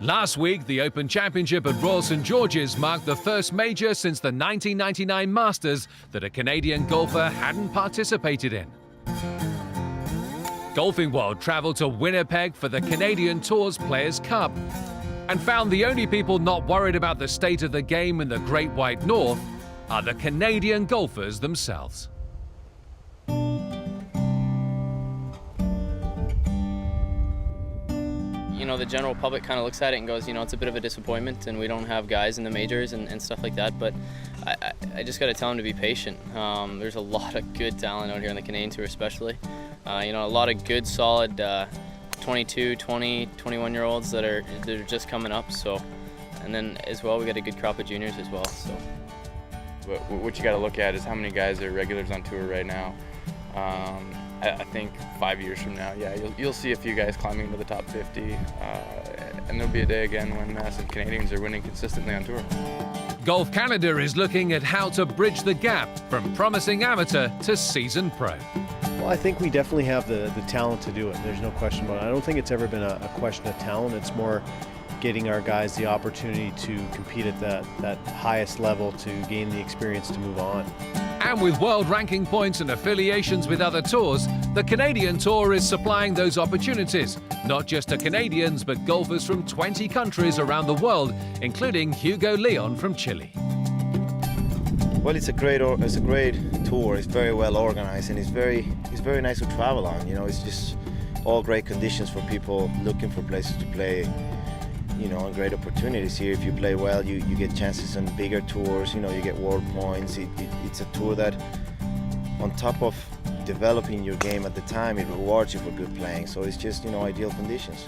Last week, the Open Championship at Royal St George's marked the first major since the 1999 Masters that a Canadian golfer hadn't participated in. Golfing World travelled to Winnipeg for the Canadian Tour's Players' Cup and found the only people not worried about the state of the game in the Great White North are the Canadian golfers themselves. You know, the general public kind of looks at it and goes, you know, it's a bit of a disappointment and we don't have guys in the majors and stuff like that, but I just got to tell them to be patient. There's a lot of good talent out here on the Canadian Tour especially. You know, a lot of good, solid 22, 20, 21-year-olds that are just coming up, so. And then as well, we got a good crop of juniors as well, so. But what you got to look at is how many guys are regulars on tour right now. I think 5 years from now, yeah, you'll see a few guys climbing into the top 50, and there'll be a day again when some Canadians are winning consistently on tour. Golf Canada is looking at how to bridge the gap from promising amateur to seasoned pro. Well, I think we definitely have the talent to do it. There's no question about it. I don't think it's ever been a question of talent. It's more getting our guys the opportunity to compete at that highest level to gain the experience to move on. And with world ranking points and affiliations with other tours, the Canadian Tour is supplying those opportunities, not just to Canadians, but golfers from 20 countries around the world, including Hugo Leon from Chile. Well, it's a great tour. It's very well organized, and it's very nice to travel on. You know, it's just all great conditions for people looking for places to play. You know, and great opportunities here. If you play well, you get chances on bigger tours. You know, you get world points. It's a tour that, on top of developing your game at the time, it rewards you for good playing. So it's just, you know, ideal conditions.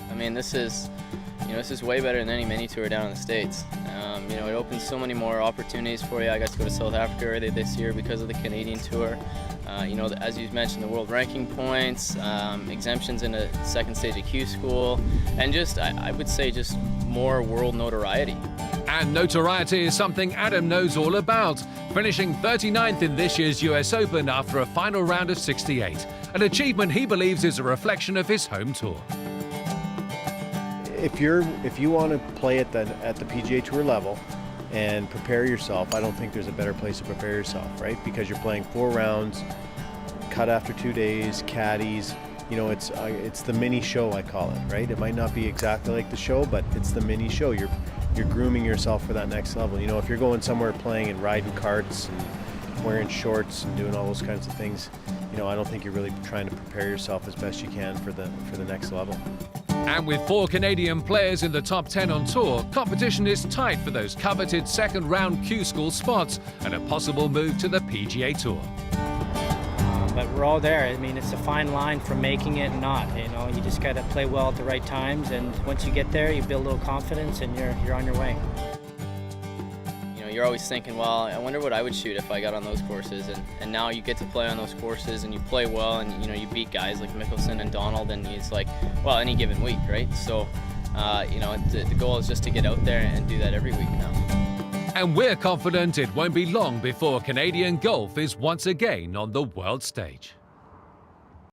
I mean, this is way better than any mini tour down in the States. You know, it opens so many more opportunities for you. I got to go to South Africa earlier this year because of the Canadian Tour. You know, as you mentioned, the world ranking points, exemptions in a second stage of Q school, and just, I would say, just more world notoriety. And notoriety is something Adam knows all about, finishing 39th in this year's US Open after a final round of 68, an achievement he believes is a reflection of his home tour. If you want to play at the PGA Tour level and prepare yourself, I don't think there's a better place to prepare yourself, right? Because you're playing 4 rounds, cut after 2 days, caddies. You know, it's the mini show, I call it, right? It might not be exactly like the show, but it's the mini show. You're grooming yourself for that next level. You know, if you're going somewhere playing and riding carts and wearing shorts and doing all those kinds of things, you know, I don't think you're really trying to prepare yourself as best you can for the next level. And with 4 Canadian players in the top 10 on tour, competition is tight for those coveted second-round Q School spots and a possible move to the PGA Tour. But we're all there. I mean, it's a fine line from making it and not. You know, you just got to play well at the right times, and once you get there, you build a little confidence, and you're on your way. You know, you're always thinking, well, I wonder what I would shoot if I got on those courses, and now you get to play on those courses, and you play well, and you know, you beat guys like Mickelson and Donald, and it's like, well, any given week, right? So, you know, the goal is just to get out there and do that every week now. And we're confident it won't be long before Canadian golf is once again on the world stage.